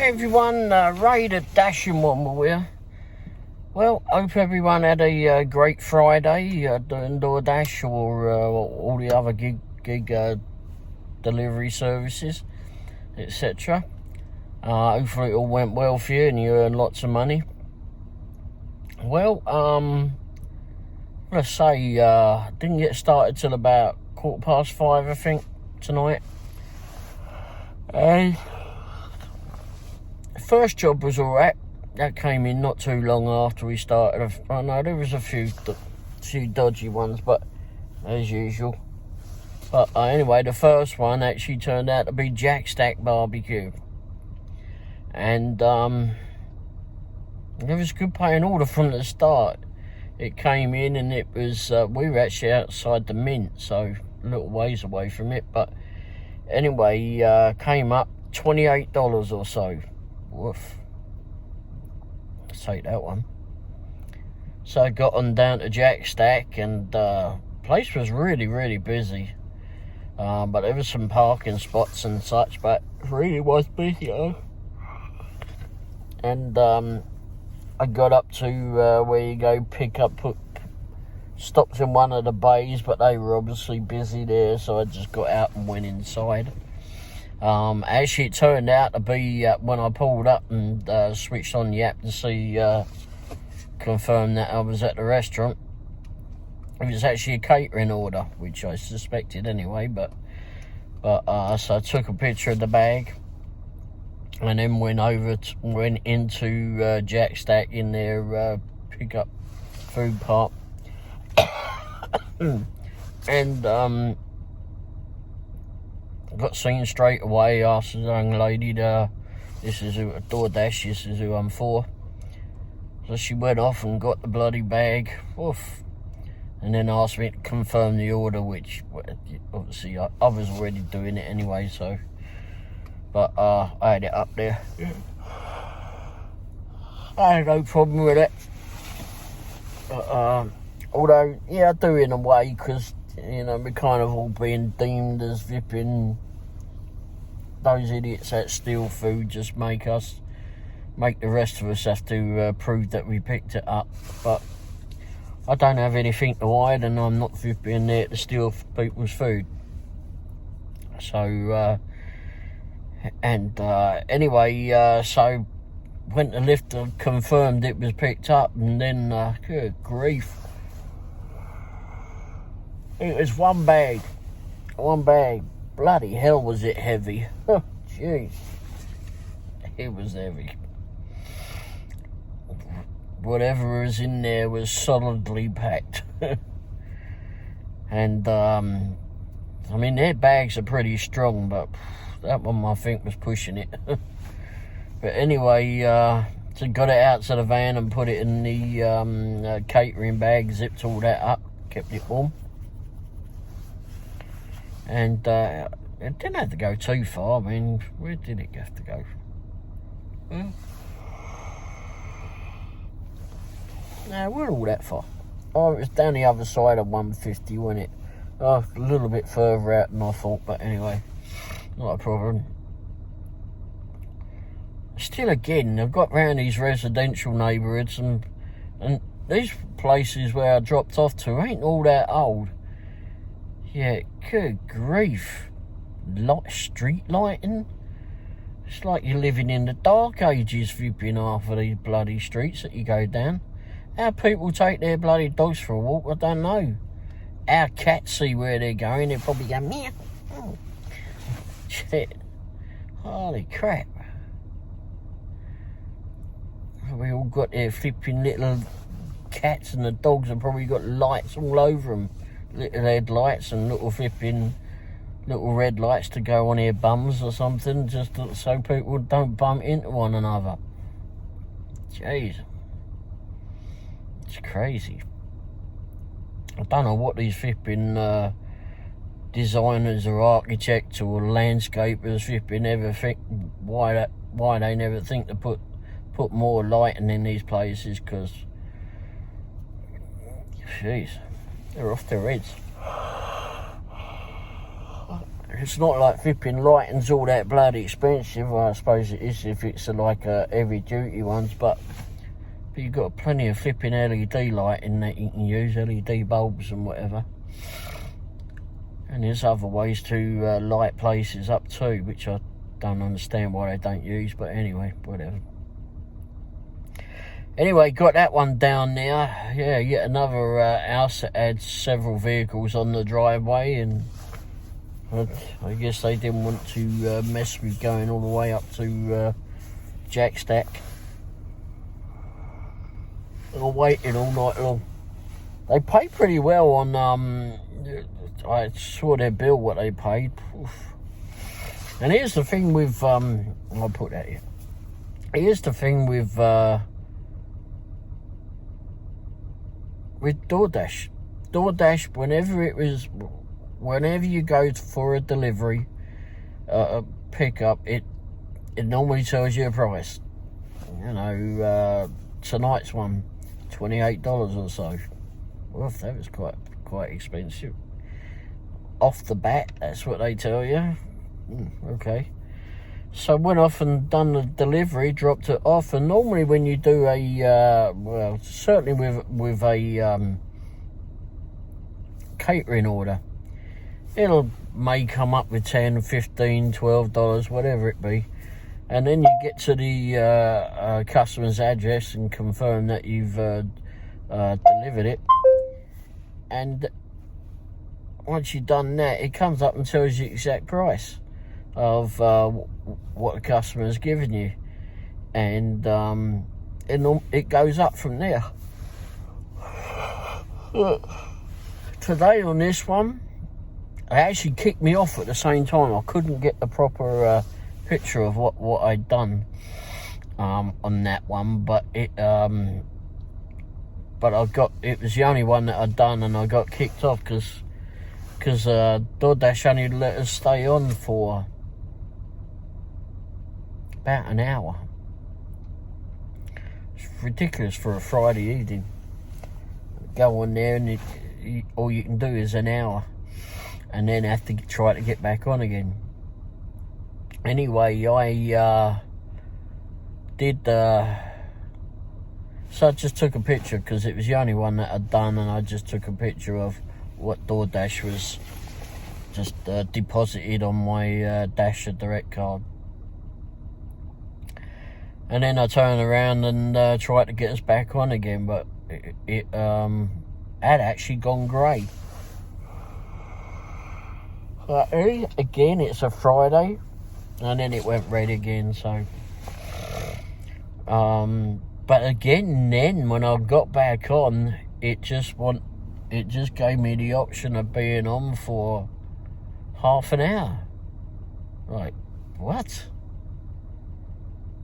Hey everyone, Ray the Dash in Womble here. Well, hope everyone had a great Friday doing Doordash or all the other gig delivery services, etc. Hopefully it all went well for you and you earned lots of money. Well, let's say didn't get started till about 5:15, I think, tonight. And first job was alright. That came in not too long after we started. I know there was a few dodgy ones, but as usual. But anyway, the first one actually turned out to be Jack Stack Barbecue, and it was a good paying order from the start. It came in and it was we were actually outside the Mint, so a little ways away from it. But anyway, came up $28 or so. Woof. Let's take that one. So I got on down to Jack Stack, and place was really busy. But there was some parking spots and such, but it really was busy. And I got up to where you go stopped in one of the bays, but they were obviously busy there, so I just got out and went inside. Actually, it turned out to be when I pulled up and switched on the app to see, confirm that I was at the restaurant. It was actually a catering order, which I suspected anyway. But so I took a picture of the bag and then went into Jack Stack in their pickup food part, and got seen straight away. Asked the young lady, this is Doordash, this is who I'm for. So she went off and got the bloody bag, oof, and then asked me to confirm the order, which obviously I was already doing it anyway, so, but I had it up there. I had no problem with it. Although, yeah, I do in a way, because, you know, we're kind of all being deemed as flipping those idiots that steal food, just make the rest of us have to prove that we picked it up. But I don't have anything to hide, and I'm not flipping there to steal people's food. So, anyway, so went to lift and confirmed it was picked up, and then, good grief. It was one bag. Bloody hell was it heavy. Jeez. It was heavy. Whatever was in there was solidly packed. And, I mean, their bags are pretty strong, but that one I think was pushing it. But anyway, so got it out to the van and put it in the catering bag, zipped all that up, kept it warm. And it didn't have to go too far. I mean, where did it have to go? No, we're all that far. Oh, it was down the other side of 150, wasn't it? Oh, a little bit further out than I thought, but anyway, not a problem. Still, again, I've got round these residential neighbourhoods, and these places where I dropped off to ain't all that old. Yeah, good grief. Street lighting? It's like you're living in the dark ages, flipping half of these bloody streets that you go down. How people take their bloody dogs for a walk, I don't know. Our cats see where they're going, they probably go, meow. Oh. Shit. Holy crap. We all got their flipping little cats, and the dogs have probably got lights all over them. Little headlights and little red lights to go on their bums or something, just so people don't bump into one another. Jeez. It's crazy. I don't know what these flipping designers or architects or landscapers flipping ever think, why they never think to put more lighting in these places, because, jeez, they're off their heads. it's not like flipping lighting's all that bloody expensive. Well, I suppose it is if it's like heavy duty ones, but you've got plenty of flipping LED lighting that you can use, LED bulbs and whatever. And there's other ways to light places up too, which I don't understand why they don't use, but anyway, whatever. Anyway, got that one down there. Yeah, yet another house that had several vehicles on the driveway, and I guess they didn't want to mess with going all the way up to Jackstack. Or waiting all night long. They pay pretty well on, I saw their bill, what they paid. Oof. And here's the thing with, I'll put that here. Here's the thing with Doordash. Doordash, whenever you go for a delivery, a pickup, it normally tells you a price. You know, tonight's one, $28 or so. Well, that was quite expensive. Off the bat, that's what they tell you. Okay. So went off and done the delivery, dropped it off, and normally when you do a, well, certainly with a catering order, may come up with $10, $15, $12, whatever it be, and then you get to the customer's address and confirm that you've delivered it, and once you've done that, it comes up and tells you the exact price of what the customer has given you, and it goes up from there. Today on this one, it actually kicked me off at the same time. I couldn't get the proper picture of what I'd done on that one, but it was the only one that I'd done, and I got kicked off because Doordash only let us stay on for about an hour. It's ridiculous for a Friday evening. Go on there and all you can do is an hour, and then have to try to get back on again. Anyway, I did. So I just took a picture because it was the only one that I'd done, and I just took a picture of what Doordash was just deposited on my Dasher Direct card. And then I turned around and tried to get us back on again, but it had actually gone grey. Again, it's a Friday, and then it went red again. So, but again, then when I got back on, it just gave me the option of being on for half an hour. Like, what?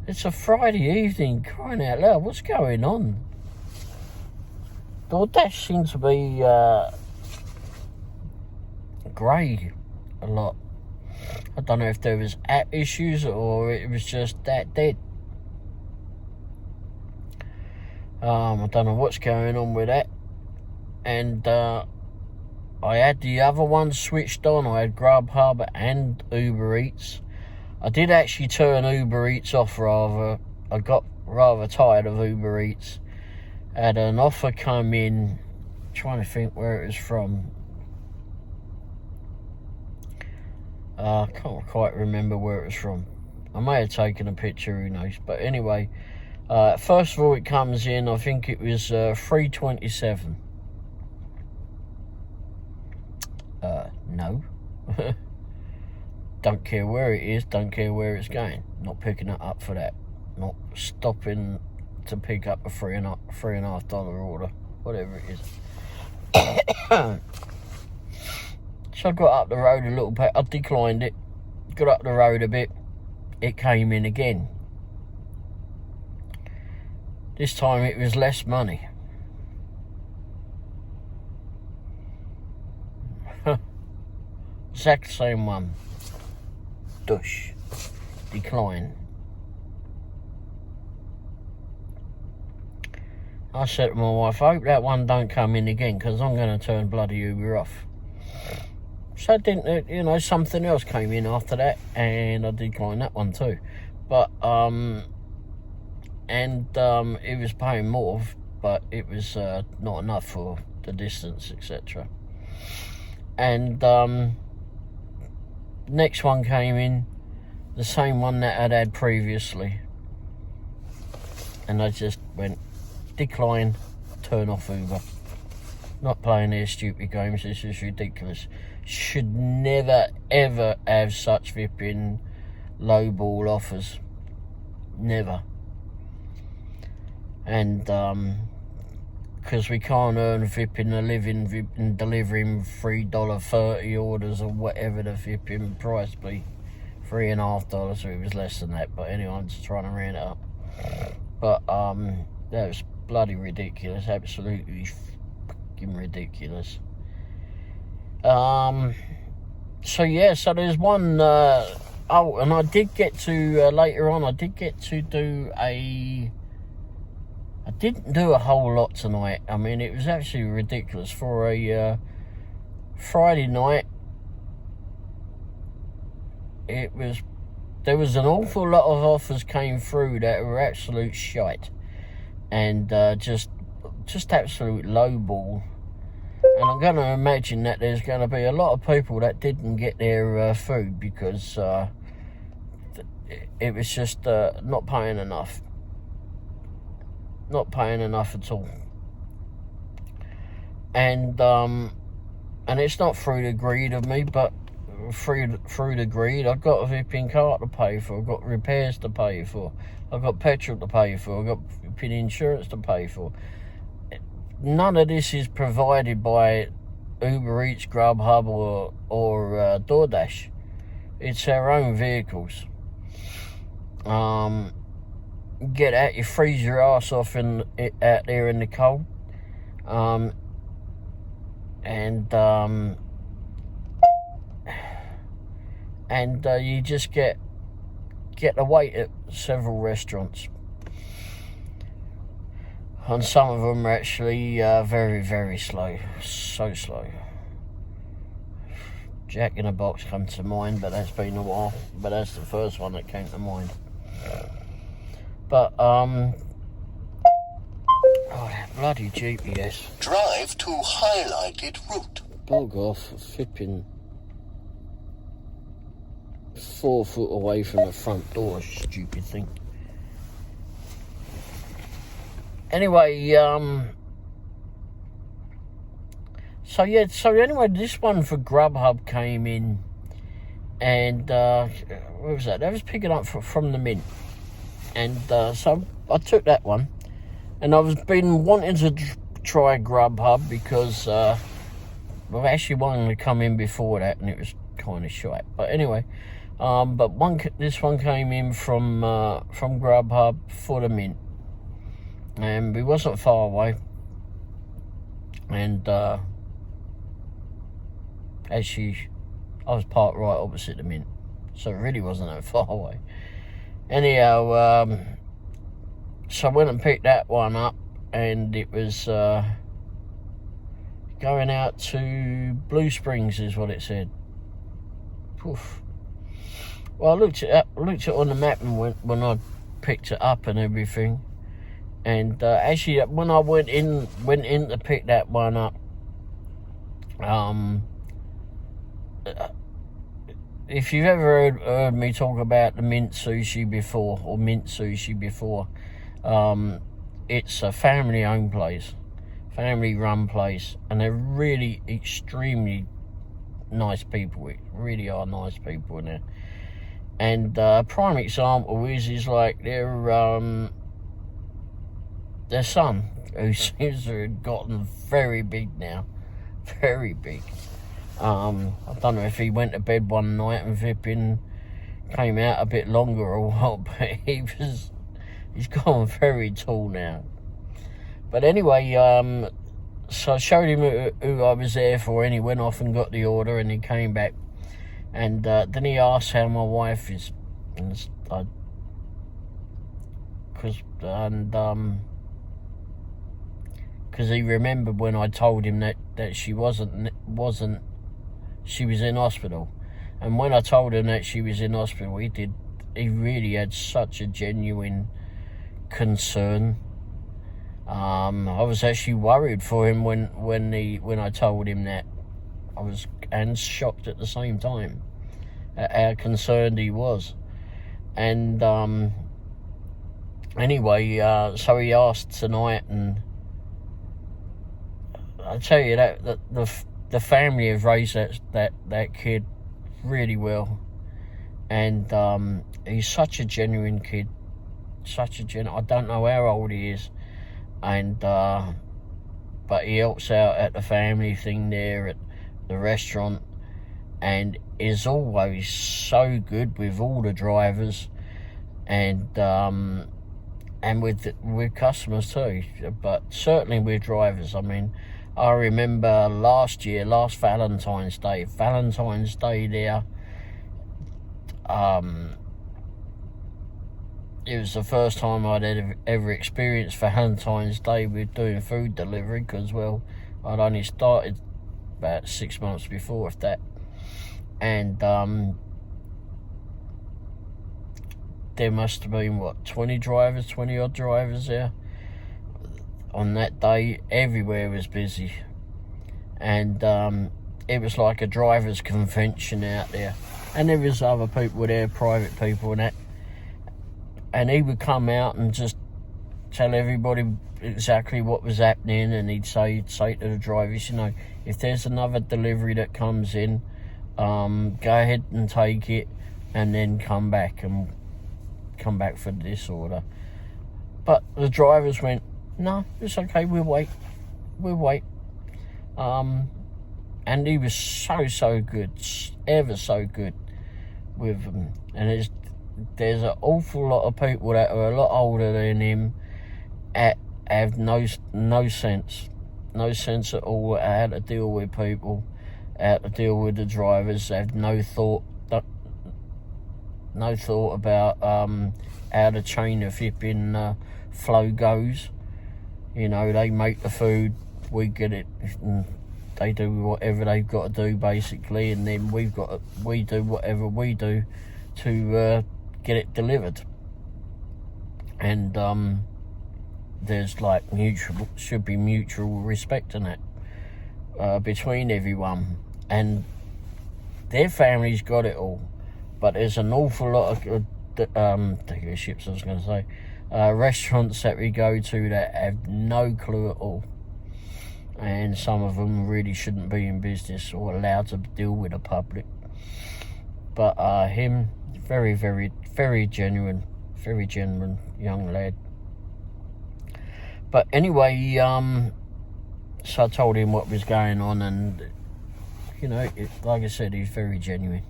It's a Friday evening, crying out loud. What's going on? Doordash seems to be grey a lot. I don't know if there was app issues or it was just that dead. I don't know what's going on with that. And I had the other one switched on. I had Grubhub and Uber Eats. I did actually turn Uber Eats off rather. I got rather tired of Uber Eats. Had an offer come in, trying to think where it was from. I can't quite remember where it was from. I may have taken a picture, who knows. But anyway, first of all, it comes in, I think it was $3.27. No. Don't care where it is, don't care where it's going. Not picking it up for that. Not stopping to pick up a $3.50 order, whatever it is. So I got up the road a little bit. I declined it. Got up the road a bit. It came in again. This time it was less money. Exact same one. Dush. Decline. I said to my wife, I hope that one don't come in again, because I'm going to turn bloody Uber off. So I didn't, you know, something else came in after that, and I declined that one too. But it was paying more, but it was not enough for the distance, etc. And next one came in, the same one that I'd had previously, and I just went decline, turn off Uber. Not playing their stupid games. This is ridiculous. Should never ever have such flipping lowball offers. Never. And because we can't earn flipping a living flipping delivering $3.30 orders or whatever the flipping price be. $3.50, so it was less than that. But anyway, I'm just trying to round it up. But that was bloody ridiculous. Absolutely fucking ridiculous. So yeah, so there's one. Oh, and I did get to later on. I did get to do a. I didn't do a whole lot tonight. I mean, it was actually ridiculous for a Friday night. There was an awful lot of offers came through that were absolute shite, and just absolute lowball. And I'm going to imagine that there's going to be a lot of people that didn't get their food because it was just not paying enough. Not paying enough at all. And it's not through the greed of me, but through the greed. I've got a flipping car to pay for. I've got repairs to pay for. I've got petrol to pay for. I've got flipping insurance to pay for. None of this is provided by Uber Eats, Grubhub, or Doordash. It's our own vehicles. Get out, you freeze your ass off out there in the cold, and you just get to wait at several restaurants. And some of them are actually very, very slow. So slow. Jack in a Box come to mind, but that's been a while. But that's the first one that came to mind. But, oh, that bloody GPS. Drive to highlighted route. Bog off, flipping 4 foot away from the front door, stupid thing. Anyway, so anyway, this one for Grubhub came in, and what was that? That was picking up from the Mint, and so I took that one, and I've been wanting to try Grubhub because I've actually wanted to come in before that, and it was kind of shite. But anyway, this one came in from Grubhub for the Mint. And we wasn't far away, and actually I was parked right opposite the Mint, so it really wasn't that far away. Anyhow, so I went and picked that one up, and it was going out to Blue Springs is what it said. Poof. Well, I looked it on the map and when I picked it up and everything. And actually, when I went in to pick that one up, if you've ever heard me talk about the mint sushi before, it's a family-owned place, family-run place, and they're really extremely nice people. It really are nice people in there. And a prime example is like their son, who seems to have gotten very big now. Very big. I don't know if he went to bed one night and flipping came out a bit longer or what, but he's gone very tall now. But anyway, so I showed him who I was there for, and he went off and got the order, and he came back. And then he asked how my wife is. Because he remembered when I told him that she wasn't she was in hospital. And when I told him that she was in hospital, he really had such a genuine concern. I was actually worried for him when I told him that. I was and shocked at the same time at how concerned he was. And anyway, so he asked tonight, and I tell you that the family have raised that kid really well, and he's such a genuine kid, I don't know how old he is, and but he helps out at the family thing there at the restaurant, and is always so good with all the drivers, and with customers too, but certainly with drivers. I mean, I remember last Valentine's Day there, it was the first time I'd ever experienced Valentine's Day with doing food delivery, because, well, I'd only started about 6 months before, if that. And there must have been, 20 odd drivers there on that day. Everywhere was busy, and it was like a driver's convention out there, and there was other people there, private people and that, and he would come out and just tell everybody exactly what was happening, and he'd say to the drivers, if there's another delivery that comes in, go ahead and take it, and then come back for this order. But the drivers went, no, it's okay, we'll wait. And he was so good, ever so good with them. And there's an awful lot of people that are a lot older than him have no sense at all how to deal with people, how to deal with the drivers. They have no thought about how the chain of shipping flow goes. They make the food, we get it, and they do whatever they've got to do basically, and then we do whatever we do to get it delivered. And there's should be mutual respect in that between everyone, and their family's got it all. But there's an awful lot of dealerships, I was going to say, restaurants that we go to that have no clue at all, and some of them really shouldn't be in business or allowed to deal with the public. But him, very, very, very genuine young lad. But anyway, so I told him what was going on, and like I said, he's very genuine.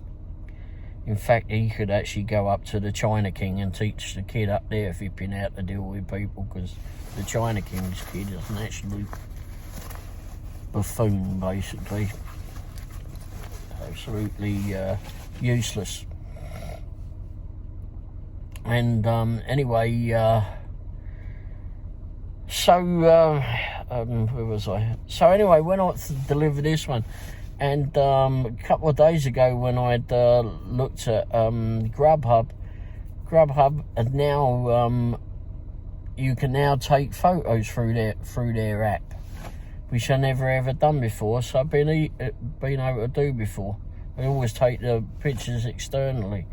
In fact, he could actually go up to the China King and teach the kid up there if he'd been out to deal with people, because the China King's kid is an absolute buffoon, basically. Absolutely useless. And anyway, where was I? So anyway, went on to deliver this one. And a couple of days ago, when I'd looked at Grubhub had now you can now take photos through their app, which I never ever done before. So I've been able to do before. I always take the pictures externally,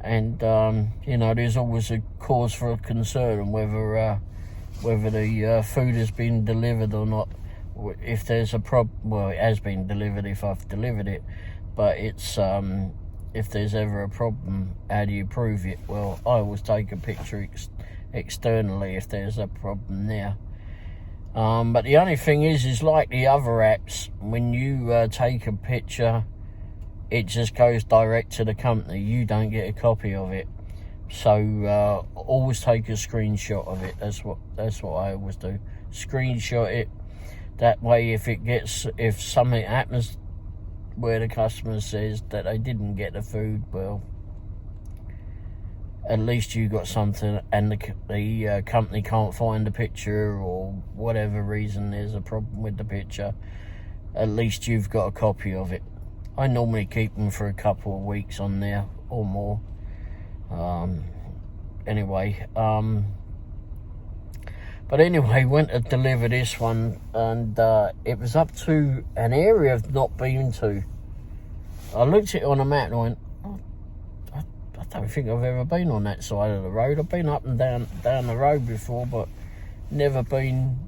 and there's always a cause for concern whether the food has been delivered or not. If there's a problem, well, it has been delivered if I've delivered it, but it's if there's ever a problem, how do you prove it? Well, I always take a picture externally if there's a problem there. But the only thing is like the other apps, when you take a picture, it just goes direct to the company. You don't get a copy of it. So always take a screenshot of it. That's what I always do. Screenshot it. That way, if something happens where the customer says that they didn't get the food, well, at least you got something, and the company can't find the picture, or whatever reason there's a problem with the picture, at least you've got a copy of it. I normally keep them for a couple of weeks on there or more. Anyway, but anyway, went to deliver this one, and it was up to an area I've not been to. I looked at it on a map and I went, oh, I don't think I've ever been on that side of the road. I've been up and down the road before, but never been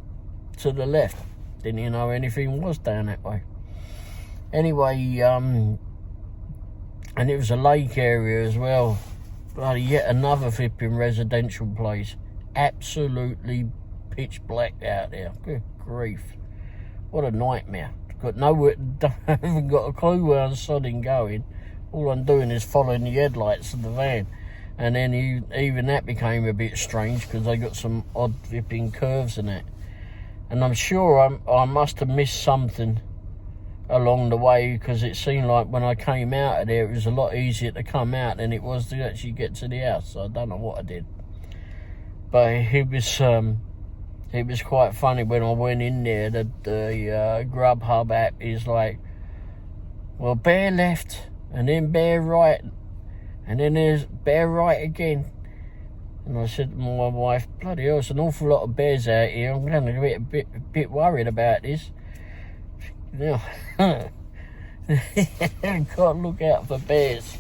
to the left. Didn't even know anything was down that way. Anyway, and it was a lake area as well. Bloody yet another flipping residential place. Absolutely pitch black out there. Good grief. What a nightmare. Got nowhere, haven't got a clue where I'm sodding going. All I'm doing is following the headlights of the van. And then even that became a bit strange because they got some odd flipping curves in it. And I'm sure I must have missed something along the way, because it seemed like when I came out of there, it was a lot easier to come out than it was to actually get to the house. So I don't know what I did. But it was quite funny when I went in there. The Grubhub app is like, well, bear left, and then bear right, and then there's bear right again. And I said to my wife, bloody hell, there's an awful lot of bears out here. I'm going to get a bit worried about this. Yeah. Got to look out for bears.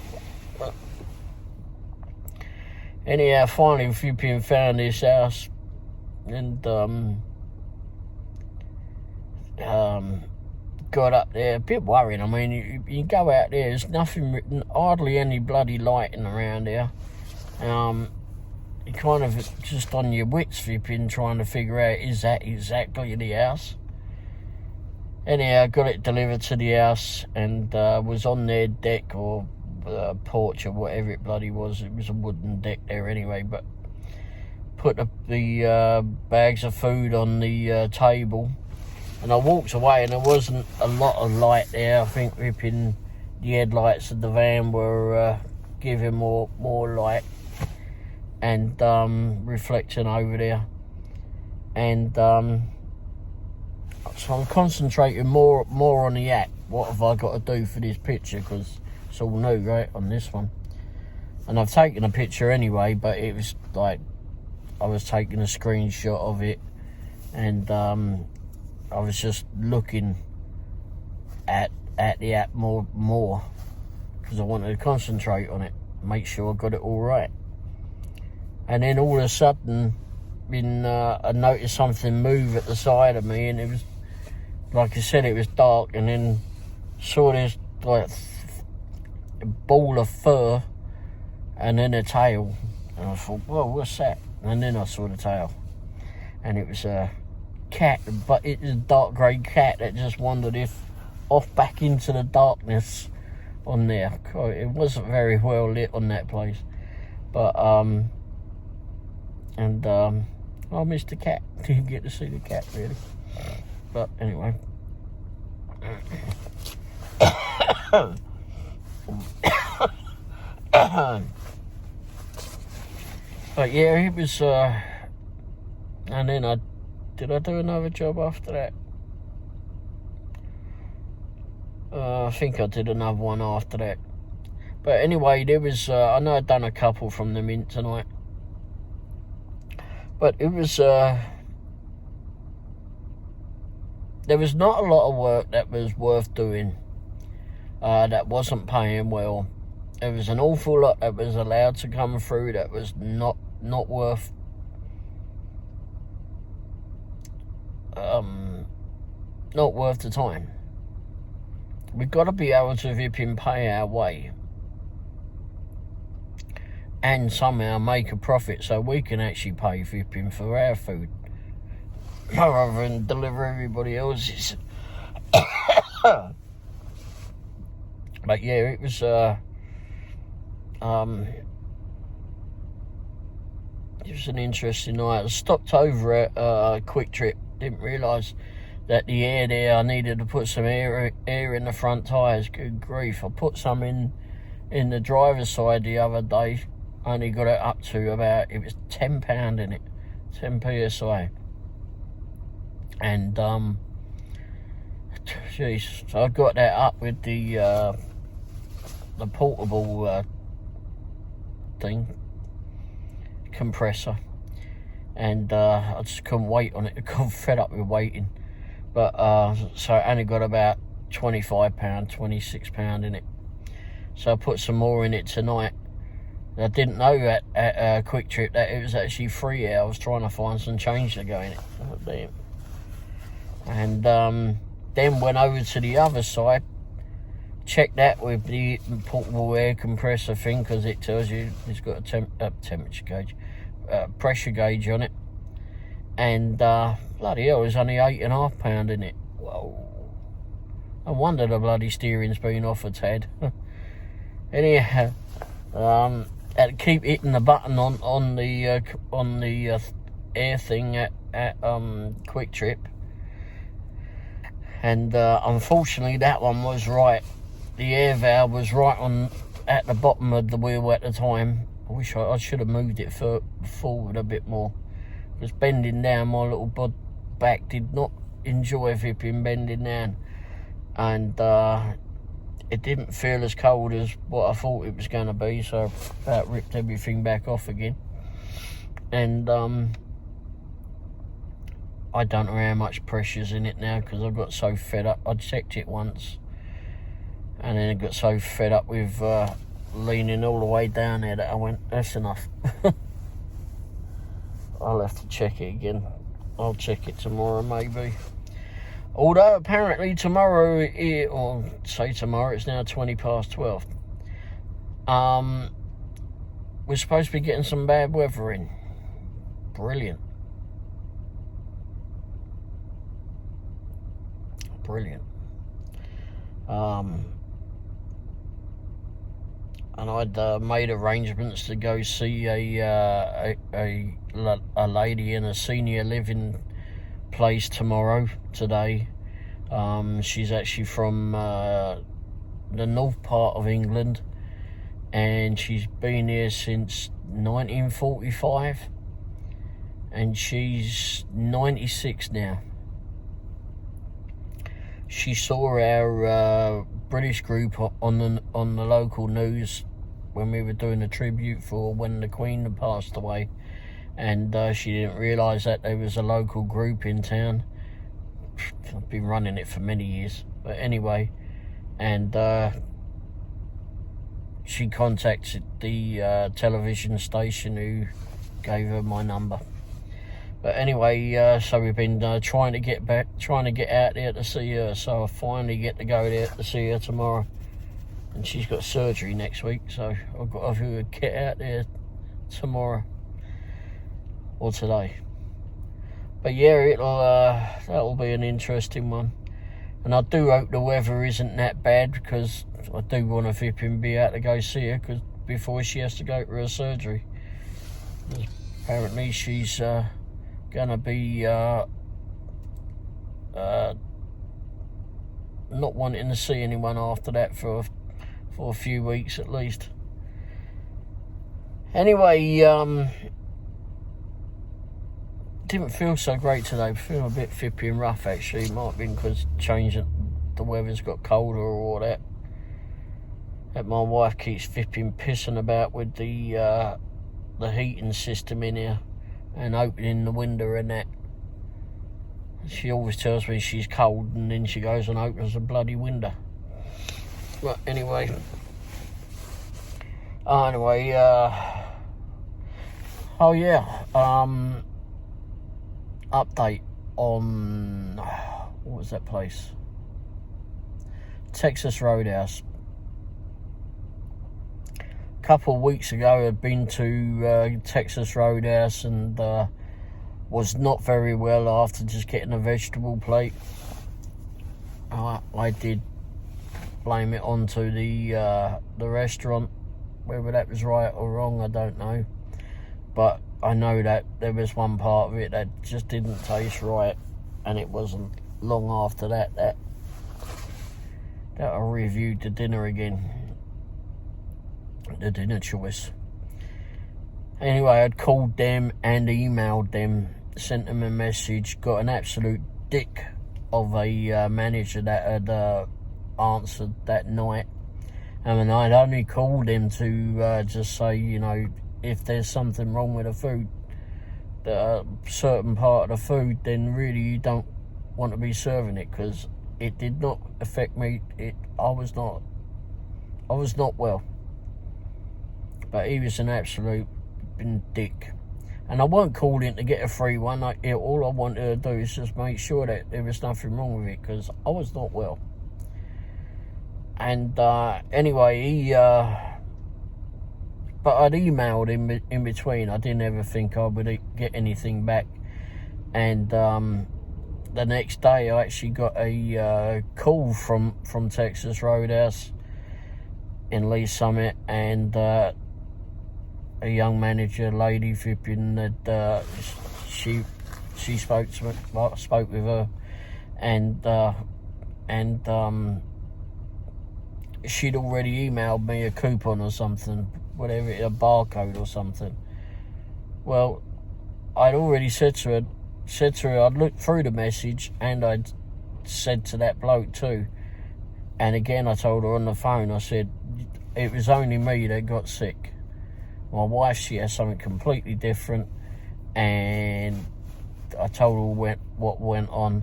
Anyhow, finally flipping found this house, and got up there. A bit worried. I mean, you go out there, there's nothing, hardly any bloody lighting around there. You kind of just on your wits flipping, trying to figure out, is that exactly the house? Anyhow, got it delivered to the house, and was on their deck or porch or whatever it bloody was. It was a wooden deck there anyway, but put the bags of food on the table, and I walked away, and there wasn't a lot of light there. I think ripping the headlights of the van were giving more light, and reflecting over there, and so I'm concentrating more on the app. What have I got to do for this picture? Because it's all new, right, on this one. And I've taken a picture anyway, but it was like I was taking a screenshot of it, and I was just looking at the app more because I wanted to concentrate on it, make sure I got it all right. And then all of a sudden, I noticed something move at the side of me, and it was, like I said, it was dark, and then saw this like a ball of fur, and then a tail, and I thought, whoa, what's that? And then I saw the tail, and it was a cat, but it was a dark grey cat that just wandered off back into the darkness on there. It wasn't very well lit on that place, but I missed the cat. Didn't get to see the cat really, but anyway. But yeah, it was and then did I do another job after that? I think I did another one after that. But anyway, there was I know I'd done a couple from the mint tonight, but it was there was not a lot of work that was worth doing, that wasn't paying well. There was an awful lot that was allowed to come through that was not worth not worth the time. We've got to be able to pay our way and somehow make a profit so we can actually pay for our food rather than deliver everybody else's. But yeah, it was an interesting night. I stopped over at Quick Trip. Didn't realise that the air there, I needed to put some air in the front tyres. Good grief. I put some in the driver's side the other day. Only got it up to about, it was £10 in it. 10 PSI. And jeez. So I got that up with the portable thing, compressor, and I just couldn't wait on it. I got fed up with waiting. But so I only got about £25, £26 in it. So I put some more in it tonight. I didn't know at Quick Trip that it was actually free here. I was trying to find some change to go in it. Oh, damn. And then went over to the other side, checked that with the portable air compressor thing, because it tells you it's got a temperature gauge, pressure gauge on it. And bloody hell, there's only £8.5 in it. Whoa. No wonder the bloody steering's been off a tad. Anyhow, had to keep hitting the button on the air thing at Quick Trip, and unfortunately that one was right. The air valve was right at the bottom of the wheel at the time. I wish I should have moved it forward a bit more. Because bending down, my little back did not enjoy flipping bending down, and it didn't feel as cold as what I thought it was going to be, so I about ripped everything back off again. And I don't know how much pressure's in it now, because I got so fed up. I checked it once, and then I got so fed up with leaning all the way down there that I went, that's enough. I'll have to check it again. I'll check it tomorrow maybe. Although apparently tomorrow, or say tomorrow, it's now 12:20. We're supposed to be getting some bad weather in. Brilliant. Brilliant. And I'd made arrangements to go see a lady in a senior living place today. She's actually from the north part of England, and she's been here since 1945, and she's 96 now. She saw our British group on the local news when we were doing a tribute for when the Queen had passed away, and she didn't realise that there was a local group in town. I've been running it for many years, but anyway, and she contacted the television station who gave her my number. But anyway, so we've been trying to get out there to see her. So I finally get to go there to see her tomorrow, and she's got surgery next week. So I've got to get out there tomorrow or today. But yeah, that'll be an interesting one, and I do hope the weather isn't that bad, because I do want to flip and be out to go see her, because before she has to go to her surgery. Apparently she's gonna be not wanting to see anyone after that for a few weeks at least. Anyway, didn't feel so great today. I feel a bit fippy and rough actually. Might have been because the weather's got colder or all that. That my wife keeps pissing about with the heating system in here and opening the window and that. She always tells me she's cold, and then she goes and opens the bloody window. But anyway, oh yeah, update on, what was that place? Texas Roadhouse. A couple of weeks ago I'd been to Texas Roadhouse and was not very well after just getting a vegetable plate. I did blame it onto the restaurant. Whether that was right or wrong, I don't know, but I know that there was one part of it that just didn't taste right, and it wasn't long after that I reviewed the dinner again, the dinner choice. Anyway, I'd called them and emailed them, sent them a message, got an absolute dick of a manager that had answered that night. I mean, I'd only called him to just say, you know, if there's something wrong with the food, a certain part of the food, then really you don't want to be serving it, because it did not affect me. I was not well. But he was an absolute dick. And I won't call in to get a free one. All I wanted to do is just make sure that there was nothing wrong with it, because I was not well. And anyway, but I'd emailed him in between. I didn't ever think I would get anything back. And the next day, I actually got a call from Texas Roadhouse in Lee Summit, and a young manager lady flipping that she spoke with her, and she'd already emailed me a coupon or something, whatever, a barcode or something. Well, I'd already said to her I'd looked through the message, and I'd said to that bloke too. And again, I told her on the phone, I said, it was only me that got sick. My wife, she has something completely different, and I told her what went on,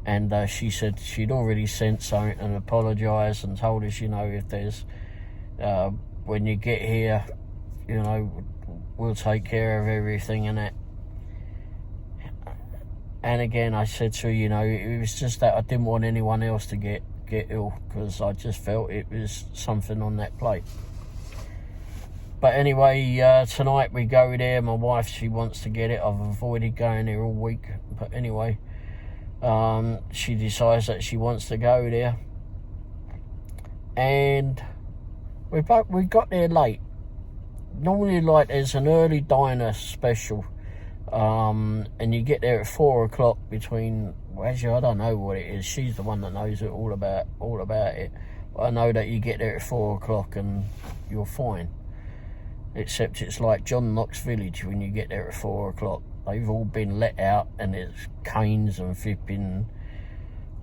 and she said she'd already sent something and apologised and told us, you know, if there's, when you get here, you know, we'll take care of everything and that. And again, I said to her, you know, it was just that I didn't want anyone else to get ill, because I just felt it was something on that plate. But anyway, tonight we go there. My wife, she wants to get it. I've avoided going there all week. But anyway, she decides that she wants to go there. And we got there late. Normally, like, there's an early diner special. And you get there at 4 o'clock between, well, actually, I don't know what it is. She's the one that knows it all about it. But I know that you get there at 4 o'clock and you're fine. Except it's like John Knox Village when you get there at 4 o'clock. They've all been let out, and there's canes and flipping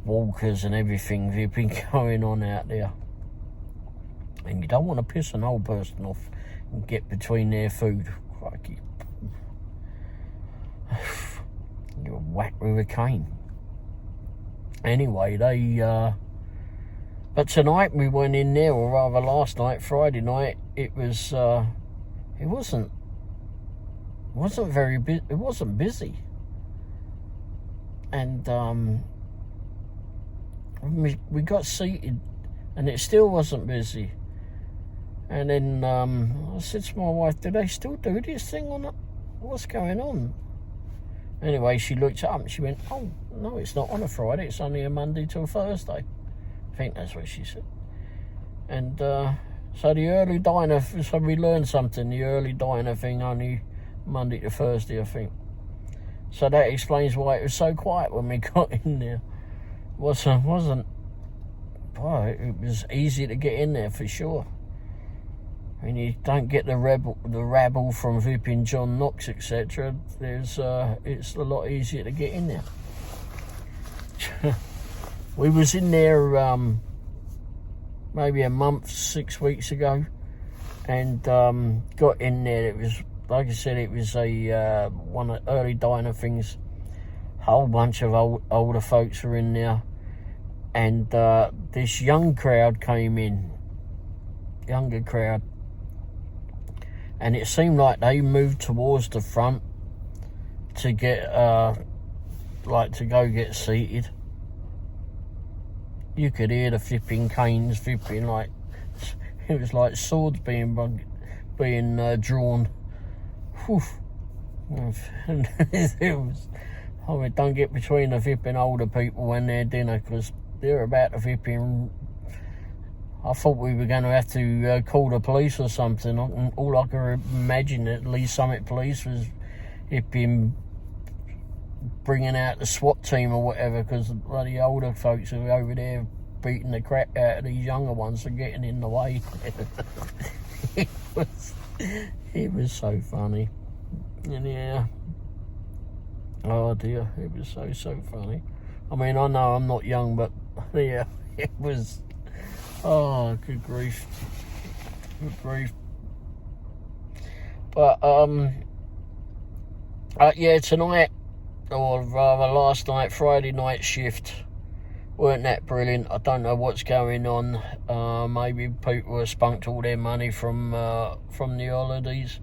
walkers and everything flipping going on out there. And you don't want to piss an old person off and get between their food. Crikey. You're whacked with a cane. Anyway, but tonight we went in there, or rather last night, Friday night, it wasn't busy. And we got seated, and it still wasn't busy. And then I said to my wife, do they still do this thing or not? What's going on? Anyway, she looked up and she went, oh, no, it's not on a Friday. It's only a Monday till Thursday. I think that's what she said. And so the early diner, so we learned something. The early diner thing only Monday to Thursday, I think. So that explains why it was so quiet when we got in there. It was easy to get in there for sure. I mean, you don't get the rabble from flipping John Knox, etc. It's a lot easier to get in there. We was in there maybe a month, 6 weeks ago, and got in there. It was, like I said, it was a one of the early diner things. Whole bunch of older folks were in there, and this young crowd came in, younger crowd. And it seemed like they moved towards the front to get, to go get seated. You could hear the flipping canes flipping, like, it was like swords being drawn. Whew. And it was, I mean, don't get between the flipping older people when they're dinner, because they're about to flipping. I thought we were going to have to call the police or something. All I could imagine at Lee Summit Police was it being bringing out the SWAT team or whatever, because the bloody older folks are over there beating the crap out of these younger ones for getting in the way. It was so funny. And yeah, oh dear, it was so funny. I mean, I know I'm not young, but yeah, it was, oh, good grief. Good grief. But, yeah, tonight, or rather last night, Friday night shift, weren't that brilliant. I don't know what's going on. Maybe people have spunked all their money from the holidays.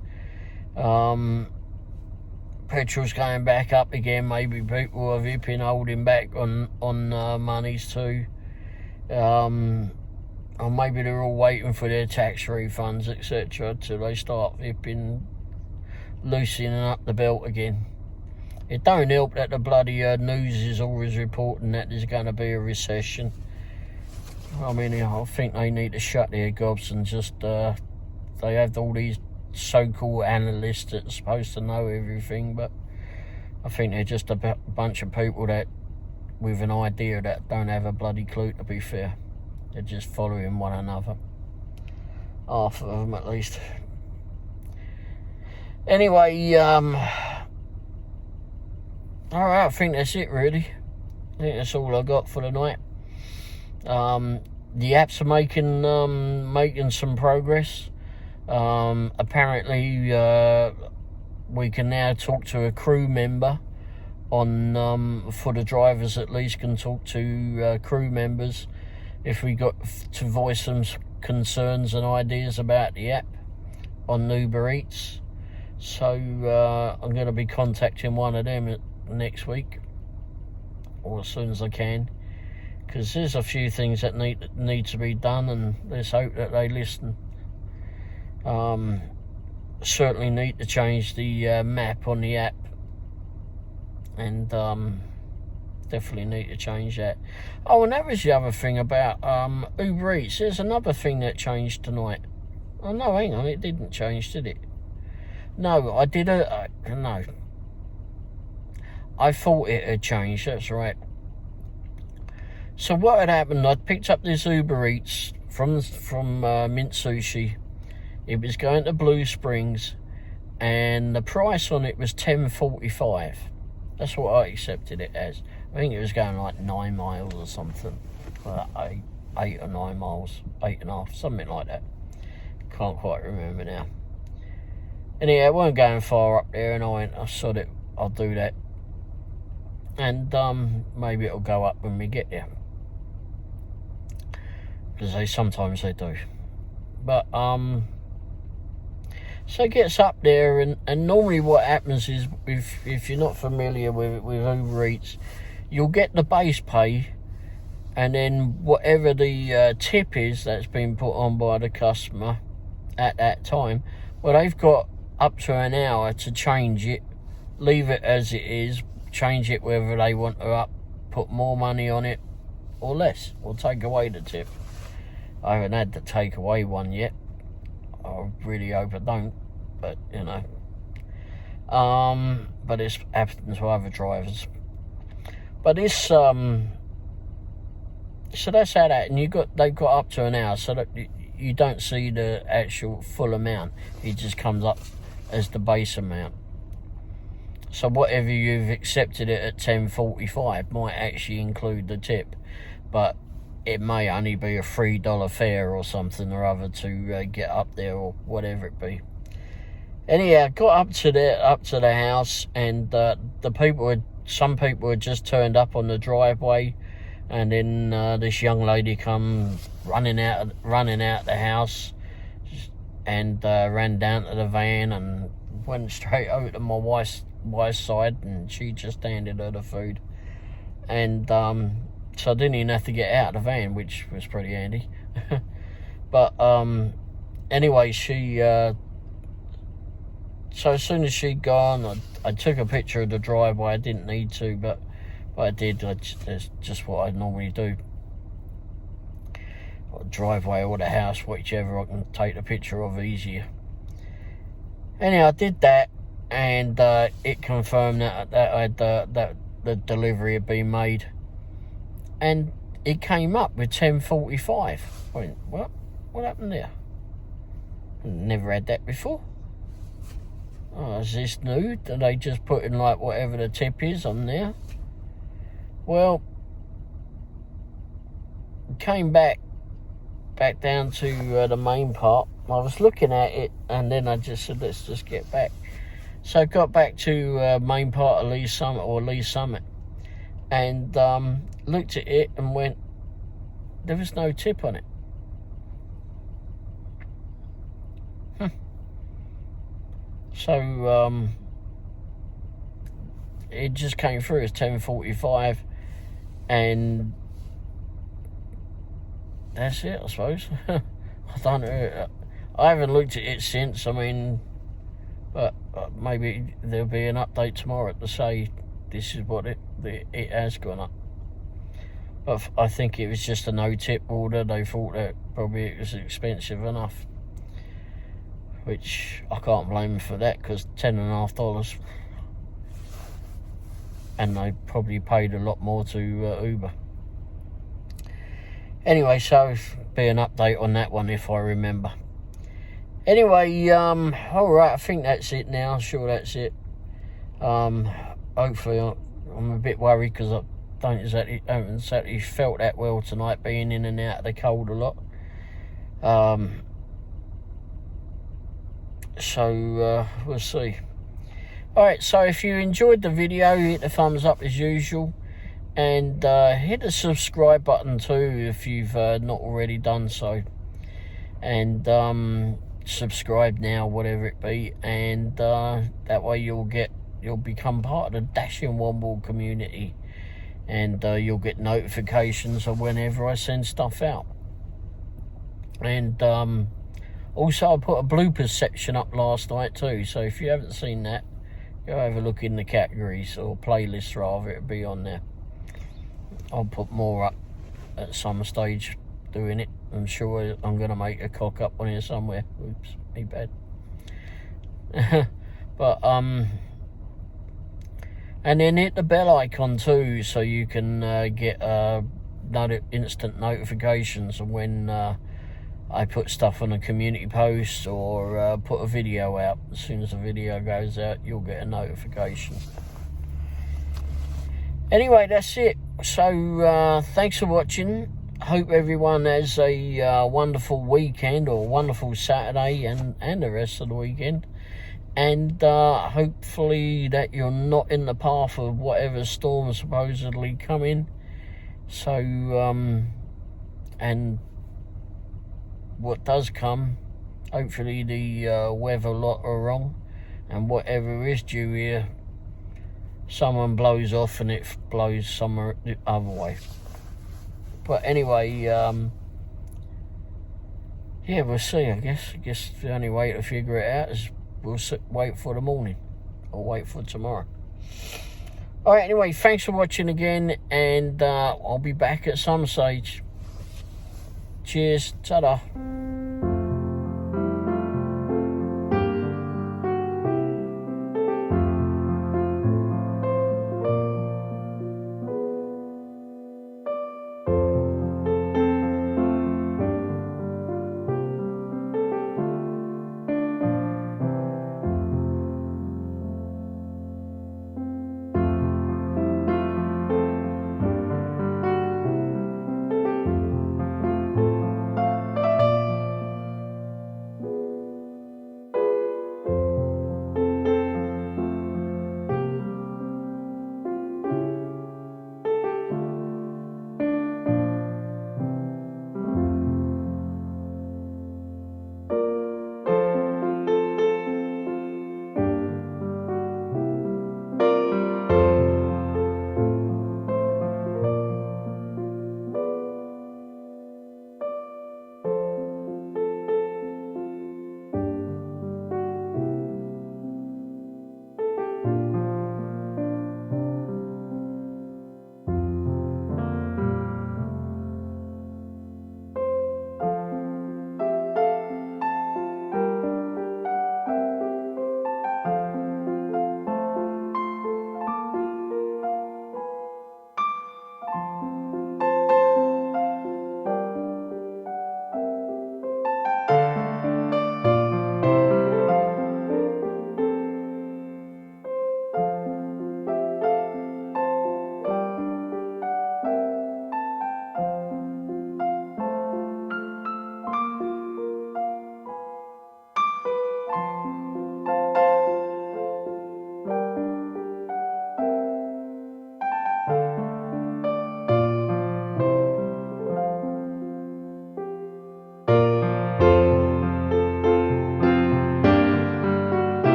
Petrol's going back up again. Maybe people have been holding back on monies too. Or maybe they're all waiting for their tax refunds, etc., till they start loosening up the belt again. It don't help that the bloody news is always reporting that there's going to be a recession. I mean, I think they need to shut their gobs and just, they have all these so-called analysts that are supposed to know everything, but I think they're just a bunch of people that, with an idea, that don't have a bloody clue, to be fair. They're just following one another. Half of them, at least. Anyway, alright, I think that's it, really. I think that's all I got for the night. The apps are making some progress. Apparently, we can now talk to a crew member on, for the drivers at least, can talk to crew members if we got to voice some concerns and ideas about the app on Uber Eats. So I'm going to be contacting one of them next week, or as soon as I can, because there's a few things that need to be done, and let's hope that they listen. Certainly need to change the map on the app, and definitely need to change that. Oh, and that was the other thing about Uber Eats. There's another thing that changed tonight. Oh no, hang on, it didn't change, did it? No, I did no. I thought it had changed, that's right. So what had happened, I picked up this Uber Eats from Mint Sushi. It was going to Blue Springs, and the price on it was $10.45. That's what I accepted it as. I think it was going like 9 miles or something. 8 or 9 miles, 8.5, something like that. Can't quite remember now. Anyhow, it weren't going far up there, and I sod it, I'll do that. And maybe it'll go up when we get there, because sometimes they do. But so it gets up there, and normally what happens is, if you're not familiar with Uber Eats, you'll get the base pay, and then whatever the tip is that's been put on by the customer at that time, well, they've got up to an hour to change it, leave it as it is, change it whether they want to put more money on it or less, or take away the tip. I haven't had to take away one yet. I really hope I don't, but you know. But it's happened to other drivers. But this, so that's how that, and they've got up to an hour, so that you don't see the actual full amount. It just comes up as the base amount. So whatever you've accepted it at $10.45 might actually include the tip, but it may only be a $3 fare or something or other to get up there, or whatever it be. Anyhow, got up to the house, and some people had just turned up on the driveway, and then this young lady come running out the house, and ran down to the van and went straight over to my wife's side, and she just handed her the food, and so I didn't even have to get out of the van, which was pretty handy. But anyway, she so as soon as she'd gone, I took a picture of the driveway. I didn't need to, but I did. It's just what I normally do. Or the driveway or the house, whichever I can take the picture of easier. Anyhow, I did that, and it confirmed that the delivery had been made, and it came up with $10.45. I went, what happened there? Never had that before. Oh, is this new? Do they just put in like whatever the tip is on there? Well, came back down to the main part. I was looking at it, and then I just said, let's just get back. So I got back to main part of Lee Summit, and looked at it and went, there was no tip on it. So it just came through as 10:45, and that's it, I suppose. I don't know. I haven't looked at it since. I mean, but maybe there'll be an update tomorrow to say this is what it has gone up. But I think it was just a no-tip order. They thought that probably it was expensive enough, which I can't blame them for that, because $10.50, and they probably paid a lot more to Uber. Anyway, so be an update on that one if I remember. Anyway, all right, I think that's it now. Sure, that's it. Hopefully, I'm a bit worried because I haven't exactly felt that well tonight, being in and out of the cold a lot. So we'll see. Alright, so if you enjoyed the video, hit the thumbs up as usual, and hit the subscribe button too if you've not already done so, and subscribe now, whatever it be, and that way you'll become part of the Dashing Womble community, and you'll get notifications of whenever I send stuff out. And also, I put a bloopers section up last night too, so if you haven't seen that, go have a look in the categories, or playlists rather, it'll be on there. I'll put more up at some stage doing it. I'm sure I'm going to make a cock up on here somewhere. Oops, me bad. But, and then hit the bell icon too, so you can get instant notifications of when I put stuff on a community post, or put a video out. As soon as the video goes out, you'll get a notification. Anyway, that's it. So thanks for watching. Hope everyone has a wonderful weekend, or wonderful Saturday, and the rest of the weekend. And hopefully that you're not in the path of whatever storm is supposedly coming. So, and what does come, hopefully the weather lot are wrong, and whatever is due here, someone blows off and it blows somewhere the other way. But anyway, yeah, we'll see. I guess the only way to figure it out is we'll wait for the morning, or wait for tomorrow. Alright, anyway, thanks for watching again, and I'll be back at some stage. Cheers, ta-da.